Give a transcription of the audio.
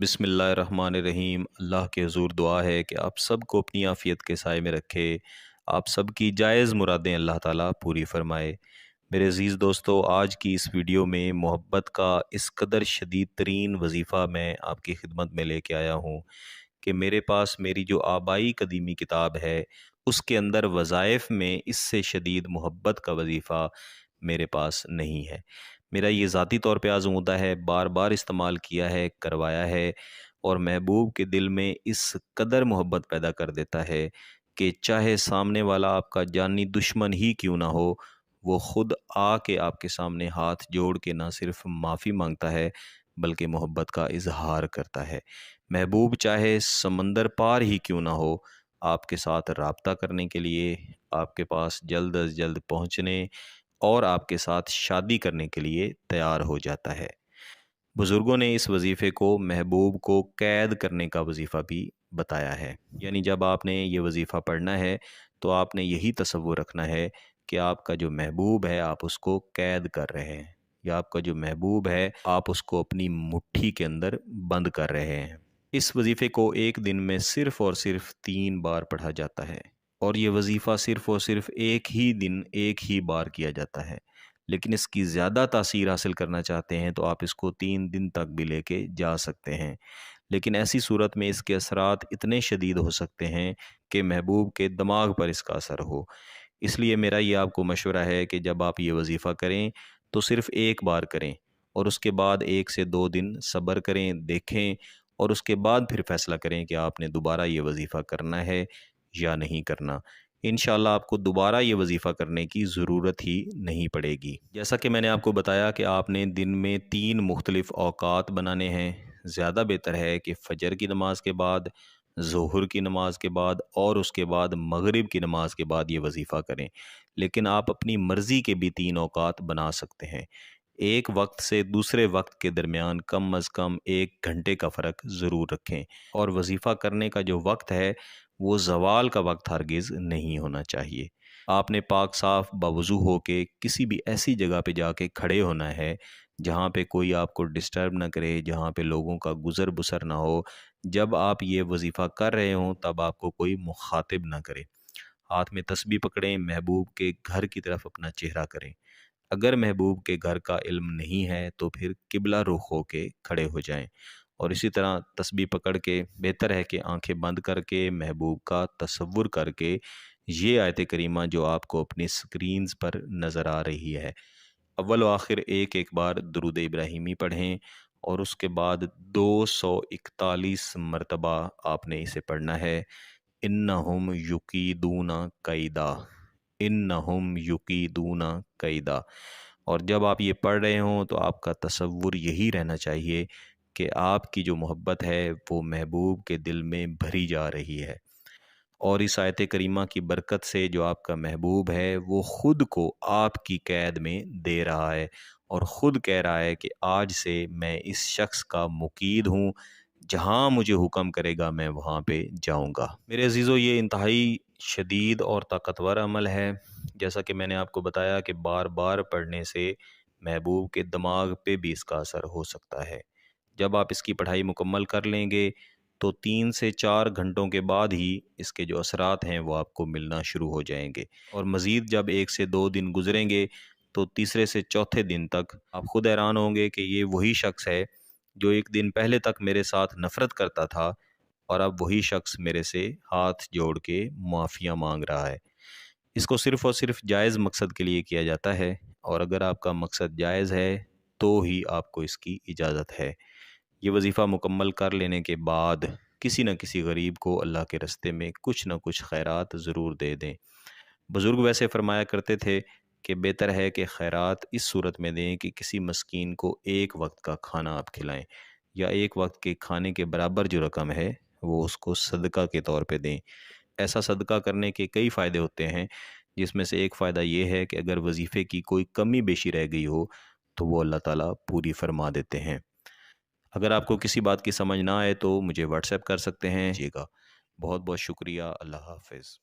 बिस्मिल्लाहिर्रहमानिर्रहीम। अल्लाह के हुज़ूर दुआ है कि आप सब को अपनी आफ़ियत के साए में रखे, आप सब की जायज़ मुरादें अल्लाह ताला पूरी फ़रमाए। मेरे अज़ीज़ दोस्तों, आज की इस वीडियो में मोहब्बत का इस कदर शदीद तरीन वजीफ़ा मैं आपकी खिदमत में लेके आया हूँ कि मेरे पास मेरी जो आबाई कदीमी किताब है उसके अंदर वज़ाइफ में इससे शदीद मोहब्बत का वजीफ़ा मेरे पास नहीं है। मेरा ये ज़ाती तौर पे आज़मूदा है, बार बार इस्तेमाल किया है, करवाया है, और महबूब के दिल में इस कदर मोहब्बत पैदा कर देता है कि चाहे सामने वाला आपका जानी दुश्मन ही क्यों ना हो, वो ख़ुद आके आपके सामने हाथ जोड़ के ना सिर्फ माफ़ी मांगता है बल्कि मोहब्बत का इजहार करता है। महबूब चाहे समंदर पार ही क्यों ना हो, आपके साथ राब्ता करने के लिए, आपके पास जल्द अज जल्द पहुँचने और आपके साथ शादी करने के लिए तैयार हो जाता है। बुज़ुर्गों ने इस वजीफ़े को महबूब को कैद करने का वजीफ़ा भी बताया है। यानी जब आपने ये वजीफ़ा पढ़ना है तो आपने यही तसव्वुर रखना है कि आपका जो महबूब है आप उसको कैद कर रहे हैं, या आपका जो महबूब है आप उसको अपनी मुट्ठी के अंदर बंद कर रहे हैं। इस वजीफ़े को एक दिन में सिर्फ़ और सिर्फ 3 बार पढ़ा जाता है, और ये वजीफ़ा सिर्फ़ और सिर्फ एक ही दिन एक ही बार किया जाता है। लेकिन इसकी ज़्यादा तासीर हासिल करना चाहते हैं तो आप इसको 3 दिन तक भी लेके जा सकते हैं। लेकिन ऐसी सूरत में इसके असरात इतने शदीद हो सकते हैं कि महबूब के दिमाग पर इसका असर हो। इसलिए मेरा ये आपको मशवरा है कि जब आप ये वजीफ़ा करें तो सिर्फ़ एक बार करें, और उसके बाद 1 से 2 दिन सब्र करें, देखें, और उसके बाद फिर फ़ैसला करें कि आपने दोबारा ये वजीफ़ा करना है या नहीं करना। इंशाअल्लाह आपको दोबारा ये वजीफ़ा करने की ज़रूरत ही नहीं पड़ेगी। जैसा कि मैंने आपको बताया कि आपने दिन में 3 मुख्तलिफ़ औक़ात बनाने हैं। ज़्यादा बेहतर है कि फ़जर की नमाज के बाद, ज़ोहर की नमाज के बाद और उसके बाद मगरिब की नमाज के बाद ये वजीफ़ा करें। लेकिन आप अपनी मर्ज़ी के भी 3 औक़ात बना सकते हैं। एक वक्त से दूसरे वक्त के दरमियान कम अज़ कम 1 घंटे का फ़र्क ज़रूर रखें, और वजीफ़ा करने का जो वक्त है वो ज़वाल का वक्त हरगिज़ नहीं होना चाहिए। आपने पाक साफ़ बावुज़ू होके किसी भी ऐसी जगह पे जाके खड़े होना है जहाँ पे कोई आपको डिस्टर्ब ना करे, जहाँ पे लोगों का गुज़र बसर ना हो। जब आप ये वजीफ़ा कर रहे हों तब आपको कोई मुखातिब ना करे। हाथ में तस्बीह पकड़ें, महबूब के घर की तरफ अपना चेहरा करें। अगर महबूब के घर का इल्म नहीं है तो फिर किबला रुख होके खड़े हो जाएं, और इसी तरह तस्बीह पकड़ के बेहतर है कि आंखें बंद करके महबूब का तसव्वुर करके ये आयत करीमा जो आपको अपनी स्क्रीन्स पर नज़र आ रही है, अव्वल व आखिर एक एक बार दुरूद इब्राहिमी पढ़ें, और उसके बाद 241 मरतबा आपने इसे पढ़ना है। इन्नहुम युकीदूना कैदा, इन्नहुम युकीदूना कैदा। और जब आप ये पढ़ रहे हों तो आपका तसव्वुर यही रहना चाहिए कि आपकी जो मोहब्बत है वो महबूब के दिल में भरी जा रही है, और इस आयत करीमा की बरकत से जो आपका महबूब है वो ख़ुद को आपकी कैद में दे रहा है, और ख़ुद कह रहा है कि आज से मैं इस शख्स का मुकीद हूँ, जहाँ मुझे हुक्म करेगा मैं वहाँ पे जाऊँगा। मेरे अज़ीज़ों, ये इंतहाई शदीद और ताकतवर अमल है। जैसा कि मैंने आपको बताया कि बार बार पढ़ने से महबूब के दिमाग पे भी इसका असर हो सकता है। जब आप इसकी पढ़ाई मुकम्मल कर लेंगे तो 3 से 4 घंटों के बाद ही इसके जो असरात हैं वो आपको मिलना शुरू हो जाएंगे, और मज़ीद जब 1 से 2 दिन गुजरेंगे तो तीसरे से चौथे दिन तक आप खुद हैरान होंगे कि ये वही शख्स है जो एक दिन पहले तक मेरे साथ नफ़रत करता था, और अब वही शख्स मेरे से हाथ जोड़ के माफ़ियाँ मांग रहा है। इसको सिर्फ़ और सिर्फ जायज़ मकसद के लिए किया जाता है, और अगर आपका मकसद जायज़ है तो ही आपको इसकी इजाज़त है। ये वजीफ़ा मुकम्मल कर लेने के बाद किसी न किसी गरीब को अल्लाह के रस्ते में कुछ न कुछ खैरात ज़रूर दे दें। बुज़ुर्ग वैसे फ़रमाया करते थे कि बेहतर है कि खैरात इस सूरत में दें कि किसी मस्कीन को एक वक्त का खाना आप खिलाएं, या एक वक्त के खाने के बराबर जो रकम है वो उसको सदका के तौर पे दें। ऐसा सदका करने के कई फ़ायदे होते हैं, जिसमें से एक फ़ायदा ये है कि अगर वजीफ़े की कोई कमी बेशी रह गई हो तो वो अल्लाह ताला पूरी फरमा देते हैं। अगर आपको किसी बात की समझ ना आए तो मुझे व्हाट्सएप कर सकते हैं। बहुत बहुत शुक्रिया। अल्लाह हाफ़िज़।